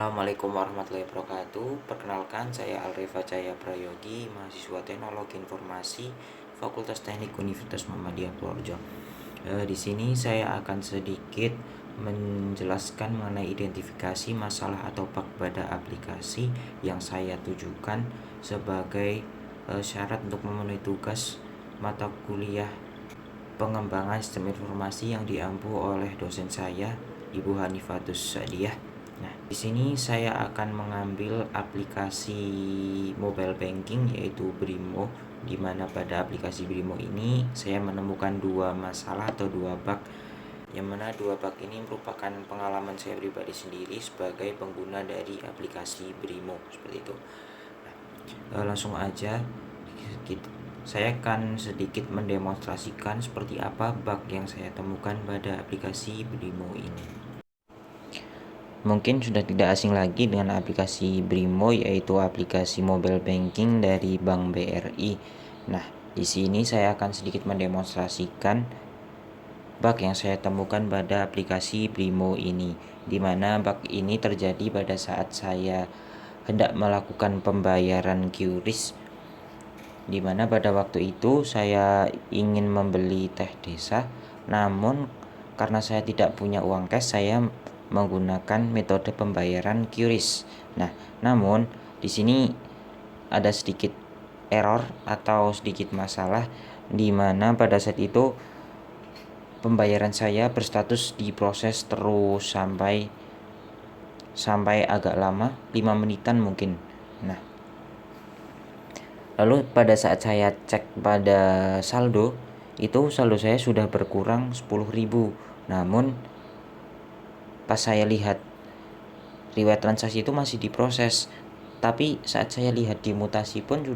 Assalamualaikum warahmatullahi wabarakatuh. Perkenalkan, saya Alrefa Cahaya Prayogi, mahasiswa Teknologi Informasi Fakultas Teknik Universitas Muhammadiyah Purworejo. Di sini saya akan sedikit menjelaskan mengenai identifikasi masalah atau bug pada aplikasi yang saya tujukan sebagai syarat untuk memenuhi tugas mata kuliah pengembangan sistem informasi yang diampu oleh dosen saya, Ibu Hanifatus Sa'diyah. Nah, di sini saya akan mengambil aplikasi mobile banking yaitu Brimo, di mana pada aplikasi Brimo ini saya menemukan dua masalah atau dua bug, yang mana dua bug ini merupakan pengalaman saya pribadi sendiri sebagai pengguna dari aplikasi Brimo seperti itu. Langsung aja saya akan sedikit mendemonstrasikan seperti apa bug yang saya temukan pada aplikasi Brimo ini. Mungkin sudah tidak asing lagi dengan aplikasi Brimo, yaitu aplikasi mobile banking dari Bank BRI. Nah, di sini saya akan sedikit mendemonstrasikan bug yang saya temukan pada aplikasi Brimo ini, di mana bug ini terjadi pada saat saya hendak melakukan pembayaran QRIS, di mana pada waktu itu saya ingin membeli teh desa, namun karena saya tidak punya uang cash, saya menggunakan metode pembayaran QRIS. Nah, namun di sini ada sedikit error atau sedikit masalah, di mana pada saat itu pembayaran saya berstatus diproses terus sampai agak lama, 5 menitan mungkin. Nah, lalu pada saat saya cek pada saldo, itu saldo saya sudah berkurang 10.000. Namun pas saya lihat riwayat transaksi itu masih diproses, tapi saat saya lihat di mutasi pun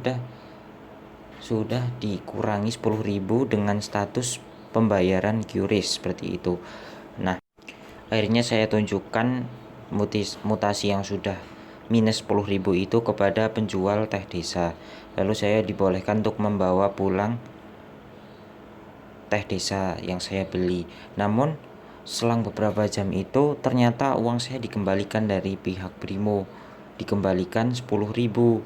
sudah dikurangi 10.000 dengan status pembayaran QRIS seperti itu. Nah, akhirnya saya tunjukkan mutasi yang sudah minus 10.000 itu kepada penjual teh desa. Lalu saya dibolehkan untuk membawa pulang teh desa yang saya beli. Namun selang beberapa jam itu ternyata uang saya dikembalikan dari pihak Brimo, dikembalikan 10.000.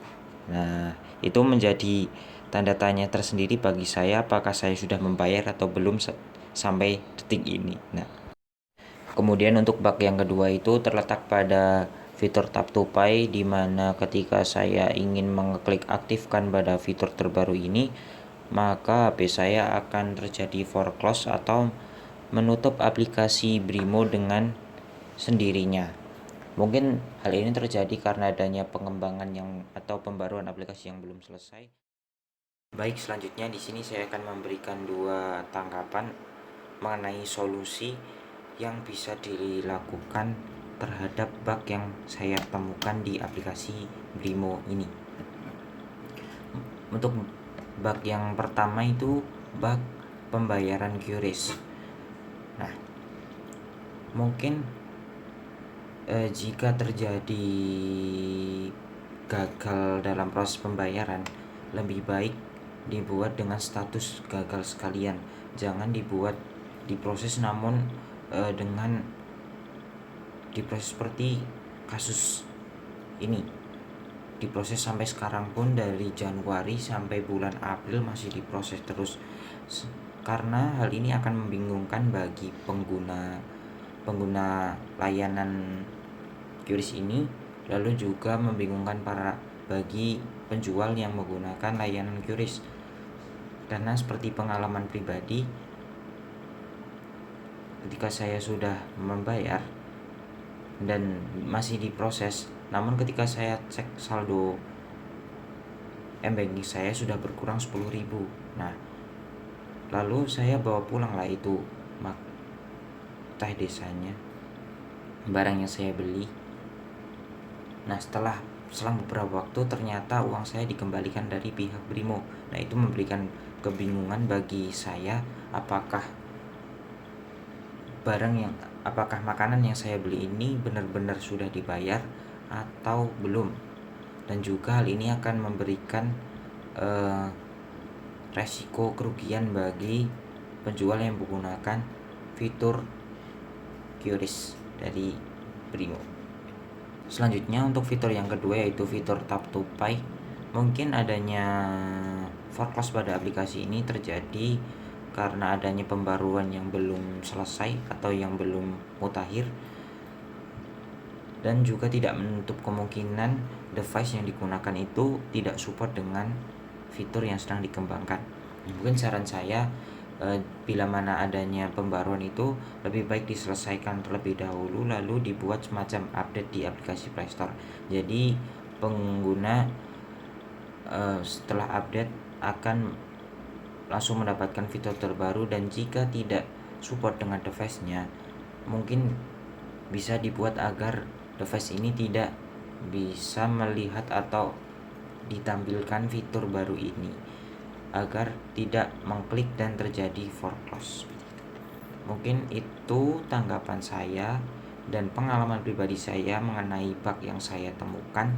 Nah, itu menjadi tanda tanya tersendiri bagi saya, apakah saya sudah membayar atau belum sampai detik ini. Nah, kemudian untuk bug yang kedua itu terletak pada fitur tap to pay, di mana ketika saya ingin mengeklik aktifkan pada fitur terbaru ini, maka HP saya akan terjadi foreclose atau menutup aplikasi Brimo dengan sendirinya. Mungkin hal ini terjadi karena adanya pengembangan atau pembaruan aplikasi yang belum selesai. Baik, selanjutnya di sini saya akan memberikan dua tanggapan mengenai solusi yang bisa dilakukan terhadap bug yang saya temukan di aplikasi Brimo ini. Untuk bug yang pertama itu bug pembayaran QRIS. Nah, mungkin jika terjadi gagal dalam proses pembayaran, lebih baik dibuat dengan status gagal sekalian. Jangan dibuat diproses namun dengan diproses seperti kasus ini. Diproses sampai sekarang pun, dari Januari sampai bulan April masih diproses terus. Karena hal ini akan membingungkan bagi pengguna layanan QRIS ini, lalu juga membingungkan bagi penjual yang menggunakan layanan QRIS. Karena seperti pengalaman pribadi, ketika saya sudah membayar dan masih diproses, namun ketika saya cek saldo m-banking saya sudah berkurang 10.000. Nah, lalu saya bawa pulang lah itu teh desanya, barang yang saya beli. Nah, selang beberapa waktu ternyata uang saya dikembalikan dari pihak Brimo. Nah, itu memberikan kebingungan bagi saya, apakah makanan yang saya beli ini benar-benar sudah dibayar atau belum. Dan juga hal ini akan memberikan resiko kerugian bagi penjual yang menggunakan fitur QRIS dari Brimo. Selanjutnya untuk fitur yang kedua yaitu fitur tap to pay. Mungkin adanya foreclose pada aplikasi ini terjadi karena adanya pembaruan yang belum selesai atau yang belum mutakhir, dan juga tidak menutup kemungkinan device yang digunakan itu tidak support dengan fitur yang sedang dikembangkan. Mungkin saran saya, bila mana adanya pembaruan itu lebih baik diselesaikan terlebih dahulu lalu dibuat semacam update di aplikasi Play Store. Jadi pengguna setelah update akan langsung mendapatkan fitur terbaru, dan jika tidak support dengan device-nya, mungkin bisa dibuat agar device ini tidak bisa melihat atau ditampilkan fitur baru ini agar tidak mengklik dan terjadi foreclose. Mungkin itu tanggapan saya dan pengalaman pribadi saya mengenai bug yang saya temukan.